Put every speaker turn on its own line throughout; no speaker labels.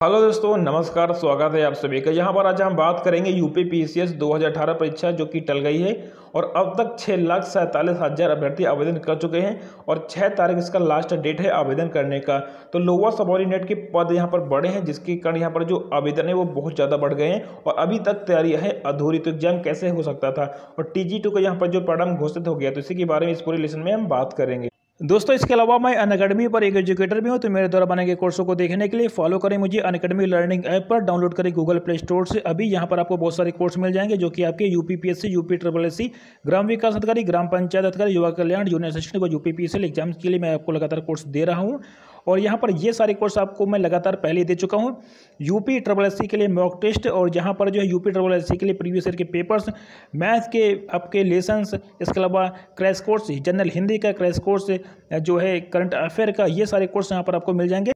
Hello दोस्तों, नमस्कार। स्वागत है आप सभी का। यहाँ पर आज हम बात करेंगे यूपी पीसीएस 2018 परीक्षा जो कि टल गई है और अब तक 6,47,000 अभ्यर्थी आवेदन कर चुके हैं और 6 तारीख इसका लास्ट डेट है आवेदन करने का। तो लोअर सबऑर्डिनेट के पद यहाँ पर बढ़े हैं, जिसके कारण यहाँ पर जो आवेदन है वो बहुत ज़्यादा बढ़ गए हैं और अभी तक तैयारी है अधूरी। तो एग्जाम कैसे हो सकता था और TG2 का यहाँ पर जो परिणाम घोषित हो गया, तो इसी के बारे में इस पूरे लेसन में हम बात करेंगे। दोस्तों, इसके अलावा मैं अनअकैडमी पर एक एजुकेटर भी हूं, तो मेरे द्वारा बनाए गए कोर्सों को देखने के लिए फॉलो करें मुझे अनअकैडमी लर्निंग ऐप पर। डाउनलोड करें गूगल प्ले स्टोर से। अभी यहां पर आपको बहुत सारे कोर्स मिल जाएंगे जो कि आपके UPPSC, UPSSC, ग्राम विकास अधिकारी, ग्राम पंचायत अधिकारी, युवा कल्याण, जूनियर असिस्टेंट व UPPSC एग्जाम के लिए मैं आपको लगातार कोर्स दे रहा हूँ। और यहाँ पर ये सारे कोर्स आपको मैं लगातार पहले दे चुका हूँ। UPSSC के लिए मॉक टेस्ट और यहाँ पर जो है UPSSC के लिए प्रीवियस ईयर के पेपर्स, मैथ के आपके लेसन्स, इसके अलावा क्रैश कोर्स, जनरल हिंदी का क्रैश कोर्स जो है, करंट अफेयर का, ये सारे कोर्स यहाँ पर आपको मिल जाएंगे।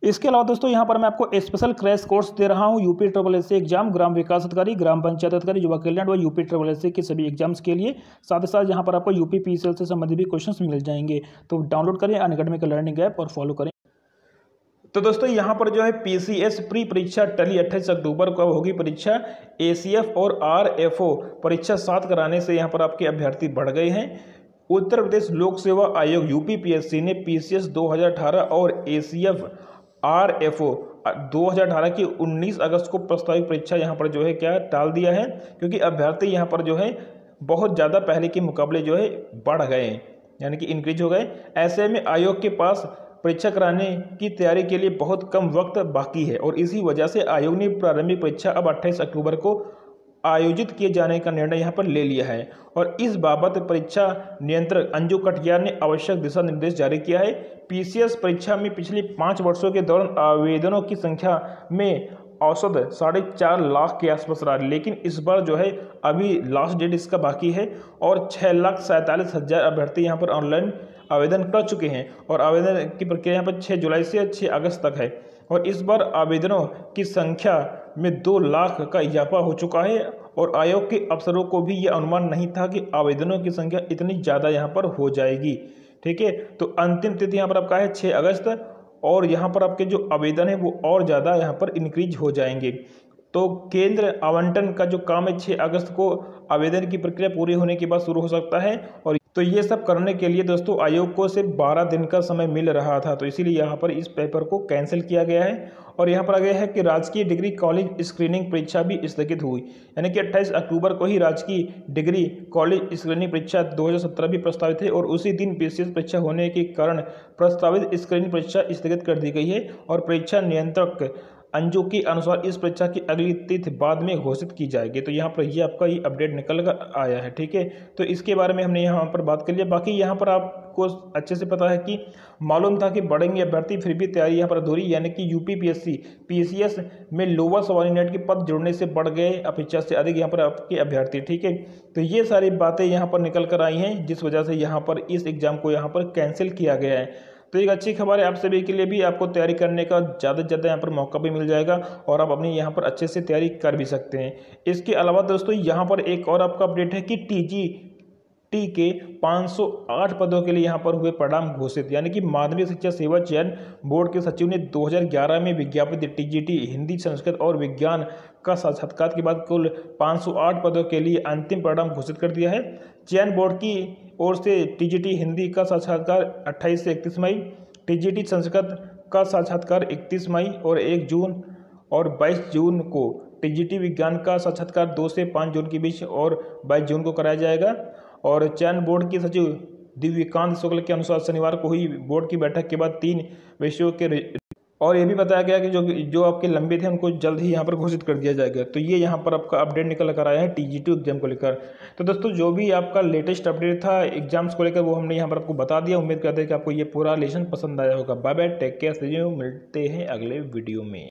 इसके अलावा दोस्तों यहाँ पर मैं आपको स्पेशल क्रैश कोर्स दे रहा हूँ UPSSC एग्जाम, ग्राम विकास अधिकारी, ग्राम पंचायत अधिकारी, युवा कल्याण व UPSSC के सभी एग्जाम्स के लिए। साथ ही साथ यहाँ पर आपको UPPSL से संबंधित भी क्वेश्चंस मिल जाएंगे। तो डाउनलोड करें अनअकैडमी का लर्निंग ऐप और फॉलो करें। तो दोस्तों यहाँ पर जो है PCS प्री परीक्षा टली 28 अक्टूबर को होगी परीक्षा। ACF और RFO परीक्षा 7 कराने से यहाँ पर आपके अभ्यर्थी बढ़ गए हैं। उत्तर प्रदेश लोक सेवा आयोग UPPSC ने PCS 2018 और ACF RFO 2018 की 19 अगस्त को प्रस्तावित परीक्षा यहाँ पर जो है क्या टाल दिया है, क्योंकि अभ्यर्थी यहाँ पर जो है बहुत ज़्यादा पहले के मुकाबले जो है बढ़ गए, यानी कि इंक्रीज हो गए। ऐसे में आयोग के पास परीक्षा कराने की तैयारी के लिए बहुत कम वक्त बाकी है और इसी वजह से आयोग ने प्रारंभिक परीक्षा अब 28 अक्टूबर को आयोजित किए जाने का निर्णय यहाँ पर ले लिया है। और इस बाबत परीक्षा नियंत्रक अंजू कटियार ने आवश्यक दिशा निर्देश जारी किया है। PCS परीक्षा में पिछले 5 वर्षों के दौरान आवेदनों की संख्या में औसत 4.5 लाख के आसपास रहा, लेकिन इस बार जो है अभी लास्ट डेट इसका बाकी है और 6,47,000 अभ्यर्थी यहाँ पर ऑनलाइन आवेदन कर चुके हैं और आवेदन की प्रक्रिया यहाँ पर 6 जुलाई से 6 अगस्त तक है। और इस बार आवेदनों की संख्या में 2 लाख का इजाफा हो चुका है और आयोग के अफसरों को भी यह अनुमान नहीं था कि आवेदनों की संख्या इतनी ज़्यादा यहाँ पर हो जाएगी। ठीक है, तो अंतिम तिथि यहाँ पर आपका है 6 अगस्त और यहाँ पर आपके जो आवेदन है वो और ज़्यादा यहाँ पर इंक्रीज हो जाएंगे। तो केंद्र आवंटन का जो काम है 6 अगस्त को आवेदन की प्रक्रिया पूरी होने के बाद शुरू हो सकता है। और तो ये सब करने के लिए दोस्तों आयोग को सिर्फ 12 दिन का समय मिल रहा था, तो इसीलिए यहाँ पर इस पेपर को कैंसिल किया गया है। और यहाँ पर आ गया है कि राजकीय डिग्री कॉलेज स्क्रीनिंग परीक्षा भी स्थगित हुई, यानी कि 28 अक्टूबर को ही राजकीय डिग्री कॉलेज स्क्रीनिंग परीक्षा 2017 भी प्रस्तावित है और उसी दिन PCS परीक्षा होने के कारण प्रस्तावित स्क्रीनिंग परीक्षा स्थगित कर दी गई है। और परीक्षा नियंत्रक अंजू के अनुसार इस परीक्षा की अगली तिथि बाद में घोषित की जाएगी। तो यहाँ पर ये आपका ये अपडेट निकल कर आया है। ठीक है, तो इसके बारे में हमने यहाँ पर बात कर लिया। बाकी यहाँ पर आपको अच्छे से पता है कि मालूम था कि बढ़ेंगे अभ्यर्थी, फिर भी तैयारी यहाँ पर अधूरी, यानी कि UPPSC PCS में लोअर सबऑर्डिनेट के पद जुड़ने से बढ़ गए अपेक्षा से अधिक यहाँ पर आपके अभ्यर्थी। ठीक है, तो ये सारी बातें यहाँ पर निकल कर आई हैं, जिस वजह से यहाँ पर इस एग्जाम को यहाँ पर कैंसिल किया गया है। तो एक अच्छी खबर है आप सभी के लिए भी, आपको तैयारी करने का ज़्यादा से ज़्यादा यहाँ पर मौका भी मिल जाएगा और आप अपनी यहाँ पर अच्छे से तैयारी कर भी सकते हैं। इसके अलावा दोस्तों यहाँ पर एक और आपका अपडेट है कि TGT के 508 पदों के लिए यहाँ पर हुए परिणाम घोषित, यानी कि माध्यमिक शिक्षा सेवा चयन बोर्ड के सचिव ने 2011 में विज्ञापित TGT हिंदी, संस्कृत और विज्ञान का साक्षात्कार के बाद कुल 508 पदों के लिए अंतिम परिणाम घोषित कर दिया है। चयन बोर्ड की ओर से TGT हिंदी का साक्षात्कार 28 से 31 मई, TGT संस्कृत का साक्षात्कार 31 मई और 1 जून और 22 जून को, TGT विज्ञान का साक्षात्कार 2 से 5 जून के बीच और 22 जून को कराया जाएगा। और चयन बोर्ड के सचिव दिव्यकांत शुक्ल के अनुसार शनिवार को हुई बोर्ड की बैठक के बाद 3 विषयों के और ये भी बताया गया कि जो आपके लंबित हैं उनको जल्द ही यहाँ पर घोषित कर दिया जाएगा। तो ये यहाँ पर आपका अपडेट निकल कर आया है TG2 एग्जाम को लेकर। तो दोस्तों जो भी आपका लेटेस्ट अपडेट था एग्जाम्स को लेकर वो हमने यहाँ पर आपको बता दिया। उम्मीद करते हैं कि आपको ये पूरा लेसन पसंद आया होगा। बाय बाय, टेक केयर, मिलते हैं अगले वीडियो में।